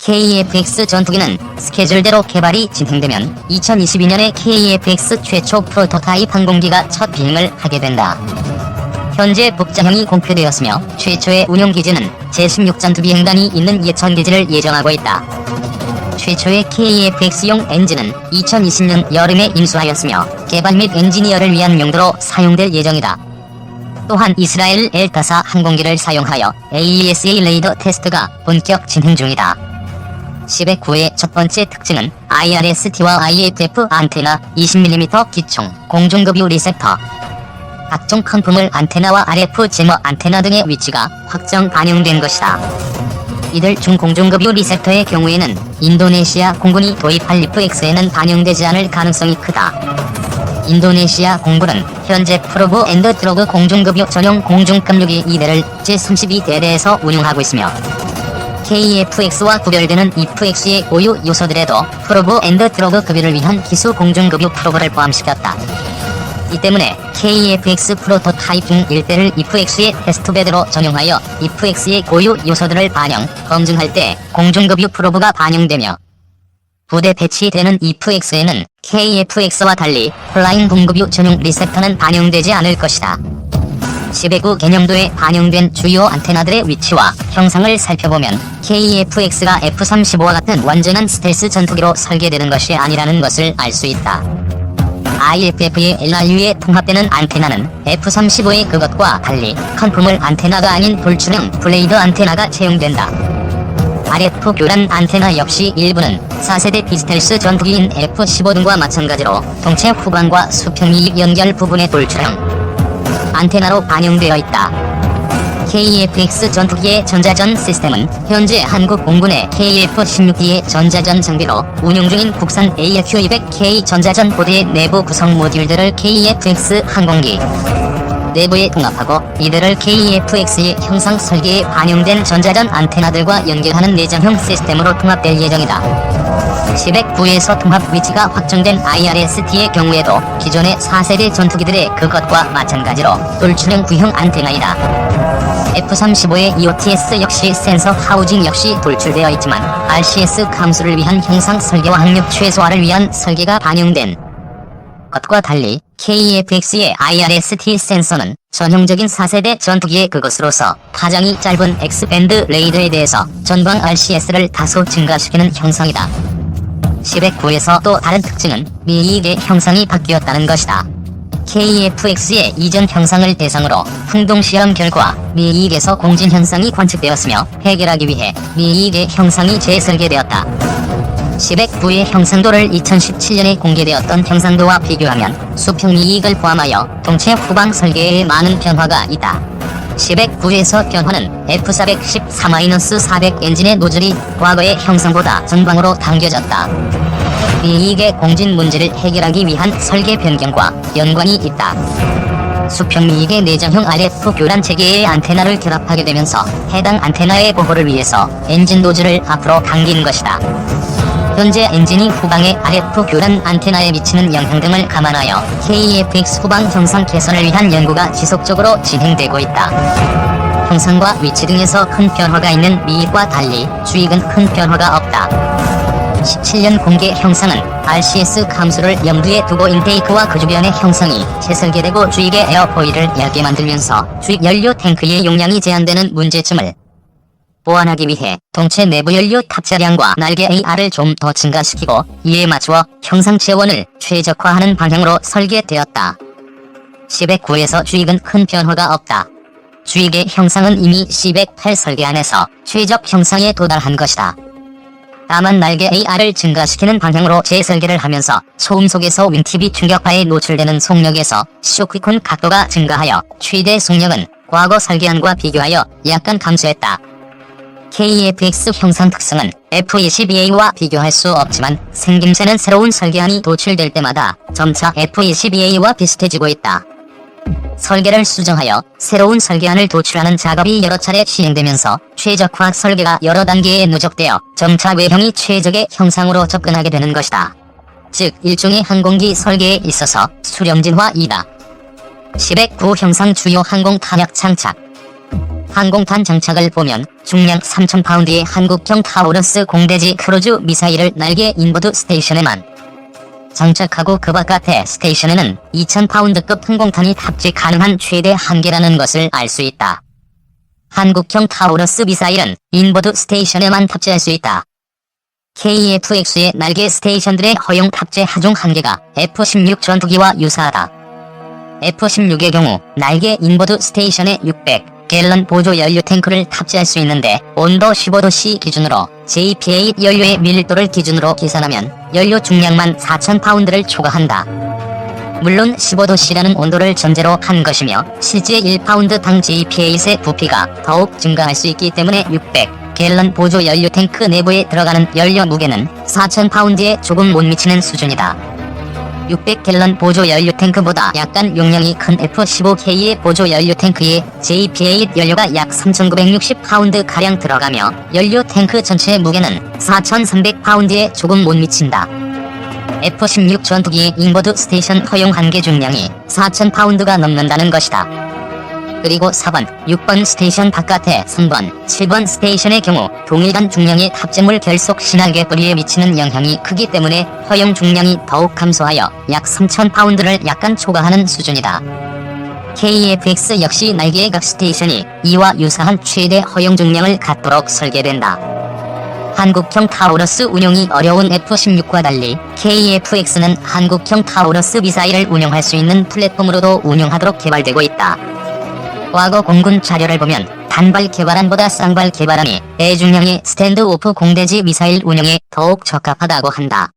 KF-X 전투기는 스케줄대로 개발이 진행되면 2022년에 KF-X 최초 프로토타입 항공기가 첫 비행을 하게 된다. 현재 복자형이 공표되었으며 최초의 운용기지는 제16전투비행단이 있는 예천기지를 예정하고 있다. 최초의 KF-X용 엔진은 2020년 여름에 인수하였으며 개발 및 엔지니어를 위한 용도로 사용될 예정이다. 또한 이스라엘 엘타사 항공기를 사용하여 AESA 레이더 테스트가 본격 진행 중이다. 10-9의 첫 번째 특징은 IRST와 IFF 안테나, 20mm 기총, 공중급유 리셉터, 각종 컨펌을 안테나와 RF 제머 안테나 등의 위치가 확정 반영된 것이다. 이들 중 공중급유 리셉터의 경우에는 인도네시아 공군이 도입할 리프-X에는 반영되지 않을 가능성이 크다. 인도네시아 공군은 현재 프로브 앤드 드로그 공중급유 전용 공중급유기 2대를 제32대대에서 운용하고 있으며 KF-X와 구별되는 IF-X의 고유 요소들에도 프로브 앤드 드로그 급유를 위한 기수 공중급유 프로브를 포함시켰다. 이 때문에 KF-X 프로토타입 중 1대를 IF-X의 테스트베드로 전용하여 IF-X의 고유 요소들을 반영, 검증할 때 공중급유 프로브가 반영되며 부대 배치되는 IF-X에는 KF-X와 달리 플라잉 붐급유 전용 리셉터는 반영되지 않을 것이다. 10-9 개념도에 반영된 주요 안테나들의 위치와 형상을 살펴보면 KF-X가 F-35와 같은 완전한 스텔스 전투기로 설계되는 것이 아니라는 것을 알 수 있다. IFF의 LRU에 통합되는 안테나는 F-35의 그것과 달리 컨펌을 안테나가 아닌 돌출형 블레이드 안테나가 채용된다. RF 교란 안테나 역시 일부는 4세대 비스텔스 전투기인 F-15 등과 마찬가지로 동체 후방과 수평이익 연결 부분의 돌출형 안테나로 반영되어 있다. KF-X 전투기의 전자전 시스템은 현재 한국 공군의 KF-16D의 전자전 장비로 운용 중인 국산 AQ-200K 전자전 보드의 내부 구성 모듈들을 KF-X 항공기 내부에 통합하고 이들을 KF-X의 형상 설계에 반영된 전자전 안테나들과 연결하는 내장형 시스템으로 통합될 예정이다. 10-9에서 통합 위치가 확정된 IRST의 경우에도 기존의 4세대 전투기들의 그것과 마찬가지로 돌출형 구형 안테나이다. F-35의 EOTS 역시 센서 하우징 역시 돌출되어 있지만 RCS 감수를 위한 형상 설계와 항력 최소화를 위한 설계가 반영된 것과 달리 KF-X의 IRST 센서는 전형적인 4세대 전투기의 그것으로서 파장이 짧은 X밴드 레이더에 대해서 전방 RCS를 다소 증가시키는 형상이다. 10-9에서 또 다른 특징은 미이익의 형상이 바뀌었다는 것이다. KF-X의 이전 형상을 대상으로 풍동시험 결과 미이익에서 공진 현상이 관측되었으며 해결하기 위해 미이익의 형상이 재설계되었다. 10-9의 형상도를 2017년에 공개되었던 형상도와 비교하면 수평 미이익을 포함하여 동체 후방 설계에 많은 변화가 있다. 10-9에서 변화는 F414-400 엔진의 노즐이 과거의 형상보다 전방으로 당겨졌다. 미이익의 공진 문제를 해결하기 위한 설계 변경과 연관이 있다. 수평 미이익의 내장형 RF 교란 체계의 안테나를 결합하게 되면서 해당 안테나의 보호를 위해서 엔진 노즐을 앞으로 당긴 것이다. 현재 엔진이 후방의 RF 교란 안테나에 미치는 영향 등을 감안하여 KF-X 후방 형상 개선을 위한 연구가 지속적으로 진행되고 있다. 형상과 위치 등에서 큰 변화가 있는 미이익과 달리 주익은 큰 변화가 없다. 17년 공개 형상은 RCS 감수를 염두에 두고 인테이크와 그 주변의 형상이 재설계되고 주익의 에어포일을 얇게 만들면서 주익 연료 탱크의 용량이 제한되는 문제점을 보완하기 위해 동체 내부 연료 탑재량과 날개 AR을 좀 더 증가시키고 이에 맞추어 형상 재원을 최적화하는 방향으로 설계되었다. 10-9에서 주익은 큰 변화가 없다. 주익의 형상은 이미 C-108 설계 안에서 최적 형상에 도달한 것이다. 다만 날개 AR을 증가시키는 방향으로 재설계를 하면서 소음 속에서 윙팁이 충격파에 노출되는 속력에서 쇼크콘 각도가 증가하여 최대 속력은 과거 설계안과 비교하여 약간 감소했다. KF-X 형상 특성은 F-22A와 비교할 수 없지만 생김새는 새로운 설계안이 도출될 때마다 점차 F-22A와 비슷해지고 있다. 설계를 수정하여 새로운 설계안을 도출하는 작업이 여러 차례 시행되면서 최적화 설계가 여러 단계에 누적되어 점차 외형이 최적의 형상으로 접근하게 되는 것이다. 즉 일종의 항공기 설계에 있어서 수렴진화이다. 10-9 형상 주요 항공 탄약 장착 항공탄 장착을 보면 중량 3000파운드의 한국형 타우러스 공대지 크루즈 미사일을 날개 인보드 스테이션에만 장착하고 그 바깥의 스테이션에는 2000파운드급 항공탄이 탑재 가능한 최대 한계라는 것을 알 수 있다. 한국형 타우러스 미사일은 인보드 스테이션에만 탑재할 수 있다. KF-X의 날개 스테이션들의 허용 탑재 하중 한계가 F-16 전투기와 유사하다. F-16의 경우 날개 인보드 스테이션에 600갤런 보조 연료 탱크를 탑재할 수 있는데 온도 15도C 기준으로 JPA 연료의 밀도를 기준으로 계산하면 연료 중량만 4000파운드를 초과한다. 물론 15도C라는 온도를 전제로 한 것이며 실제 1파운드당 JPA의 부피가 더욱 증가할 수 있기 때문에 600갤런 보조 연료 탱크 내부에 들어가는 연료 무게는 4000파운드에 조금 못 미치는 수준이다. 600갤런 보조 연료 탱크보다 약간 용량이 큰 F-15K의 보조 연료 탱크에 JPA 연료가 약 3960파운드가량 들어가며 연료 탱크 전체의 무게는 4300파운드에 조금 못 미친다. F-16 전투기의 인보드 스테이션 허용 한계 중량이 4000파운드가 넘는다는 것이다. 그리고 4번, 6번 스테이션 바깥에 3번, 7번 스테이션의 경우 동일한 중량의 탑재물 결속 신활계 뿌리에 미치는 영향이 크기 때문에 허용 중량이 더욱 감소하여 약 3000파운드를 약간 초과하는 수준이다. KF-X 역시 날개의 각 스테이션이 이와 유사한 최대 허용 중량을 갖도록 설계된다. 한국형 타우러스 운용이 어려운 F-16과 달리 KF-X는 한국형 타우러스 미사일을 운용할 수 있는 플랫폼으로도 운용하도록 개발되고 있다. 과거 공군 자료를 보면 단발 개발안보다 쌍발 개발안이 대중량의 스탠드오프 공대지 미사일 운용에 더욱 적합하다고 한다.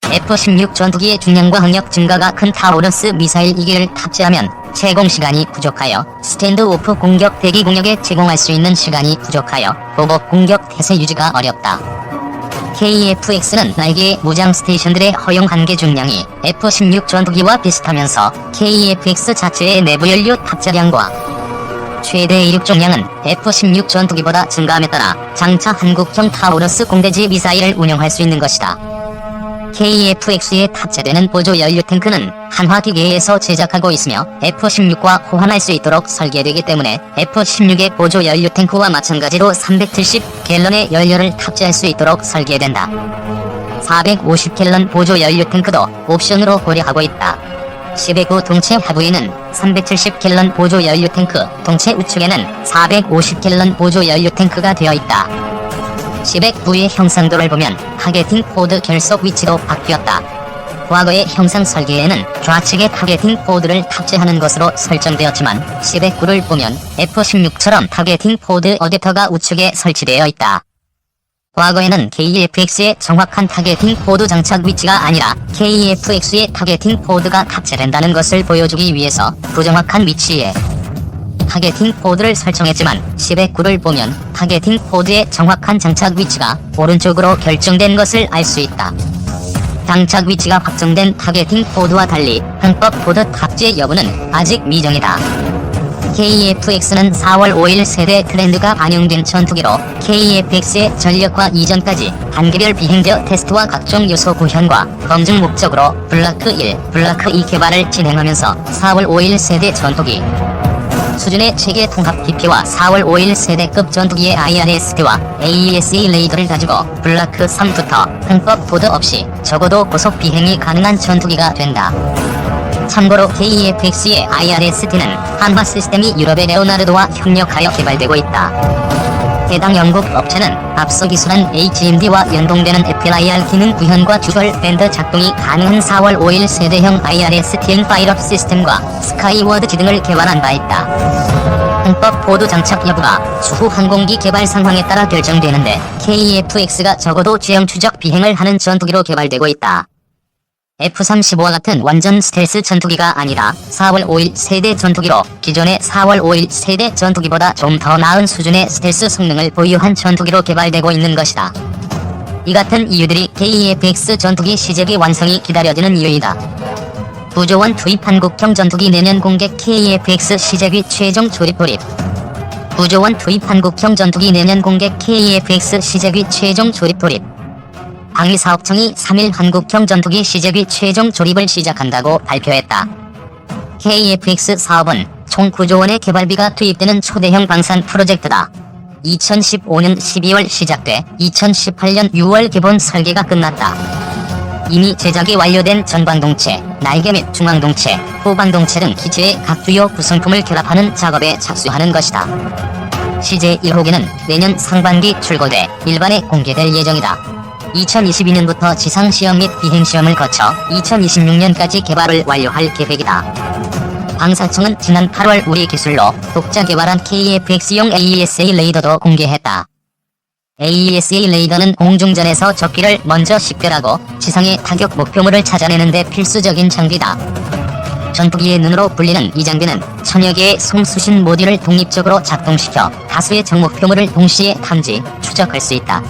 F-16 전투기의 중량과 항력 증가가 큰 타우러스 미사일 2개를 탑재하면 제공 시간이 부족하여 스탠드오프 공격 대기 공역에 제공할 수 있는 시간이 부족하여 보복 공격 태세 유지가 어렵다. KF-X는 날개의 무장 스테이션들의 허용 한계 중량이 F-16 전투기와 비슷하면서 KF-X 자체의 내부 연료 탑재량과 최대 이륙 중량은 F-16 전투기보다 증가함에 따라 장차 한국형 타우러스 공대지 미사일을 운용할 수 있는 것이다. KF-X에 탑재되는 보조 연료 탱크는 한화기계에서 제작하고 있으며 F-16과 호환할 수 있도록 설계되기 때문에 F-16의 보조 연료 탱크와 마찬가지로 370갤런의 연료를 탑재할 수 있도록 설계된다. 450갤런 보조 연료 탱크도 옵션으로 고려하고 있다. 10의 동체 하부에는 370갤런 보조 연료 탱크, 동체 우측에는 450갤런 보조 연료 탱크가 되어 있다. 10의 부의 형상도를 보면 타겟팅 포드 결속 위치도 바뀌었다. 과거의 형상 설계에는 좌측에 타겟팅 포드를 탑재하는 것으로 설정되었지만 10의 9를 보면 F-16처럼 타겟팅 포드 어댑터가 우측에 설치되어 있다. 과거에는 KF-X의 정확한 타겟팅 포드 장착 위치가 아니라 KF-X의 타겟팅 포드가 탑재된다는 것을 보여주기 위해서 부정확한 위치에 타겟팅 포드를 설정했지만 10의 9를 보면 타겟팅 포드의 정확한 장착 위치가 오른쪽으로 결정된 것을 알 수 있다. 장착 위치가 확정된 타겟팅 포드와 달리 항법 포드 탑재 여부는 아직 미정이다. KF-X는 4월 5일 세대 트렌드가 반영된 전투기로 KF-X의 전력화 이전까지 단계별 비행저 테스트와 각종 요소 구현과 검증 목적으로 블라크 1, 블라크 2 개발을 진행하면서 4월 5일 세대 전투기 수준의 체계 통합 DP와 4월 5일 세대급 전투기의 IRST와 AESA 레이더를 가지고 블라크 3부터 항법 포드 없이 적어도 고속 비행이 가능한 전투기가 된다. 참고로 KF-X의 IRST는 한화 시스템이 유럽의 레오나르도와 협력하여 개발되고 있다. 해당 영국 업체는 앞서 기술한 HMD와 연동되는 FLIR 기능 구현과 주설 밴드 작동이 가능한 4월 5일 세대형 IRSTN 파일업 시스템과 스카이워드 지등을 개발한 바 있다. 항법 포드 장착 여부가 추후 항공기 개발 상황에 따라 결정되는데 KF-X가 적어도 지형 추적 비행을 하는 전투기로 개발되고 있다. F-35와 같은 완전 스텔스 전투기가 아니라 4월 5일 세대 전투기로 기존의 4월 5일 세대 전투기보다 좀 더 나은 수준의 스텔스 성능을 보유한 전투기로 개발되고 있는 것이다. 이 같은 이유들이 KF-X 전투기 시제기 완성이 기다려지는 이유이다. 구조원 투입 한국형 전투기 내년 공개 KF-X 시제기 최종 조립 돌입. 구조원 투입 한국형 전투기 내년 공개 KF-X 시제기 최종 조립 돌입. 방위사업청이 3일 한국형 전투기 시제기 최종 조립을 시작한다고 발표했다. KF-X 사업은 총 9조 원의 개발비가 투입되는 초대형 방산 프로젝트다. 2015년 12월 시작돼 2018년 6월 기본 설계가 끝났다. 이미 제작이 완료된 전반동체, 날개 및 중앙동체, 후반동체 등 기체의 각 주요 구성품을 결합하는 작업에 착수하는 것이다. CJ 1호기는 내년 상반기 출고돼 일반에 공개될 예정이다. 2022년부터 지상시험 및 비행시험을 거쳐 2026년까지 개발을 완료할 계획이다. 방사청은 지난 8월 우리 기술로 독자 개발한 KF-X용 AESA 레이더도 공개했다. AESA 레이더는 공중전에서 적기를 먼저 식별하고 지상의 타격 목표물을 찾아내는 데 필수적인 장비다. 전투기의 눈으로 불리는 이 장비는 천여 개의 송수신 모듈을 독립적으로 작동시켜 다수의 적목표물을 동시에 탐지, 추적할 수 있다.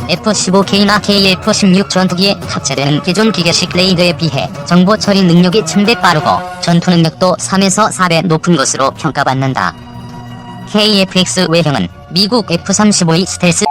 F-15K나 KF-16 전투기에 탑재되는 기존 기계식 레이더에 비해 정보 처리 능력이 1000배 빠르고 전투 능력도 3에서 4배 높은 것으로 평가받는다. KF-X 외형은 미국 F-35의 스텔스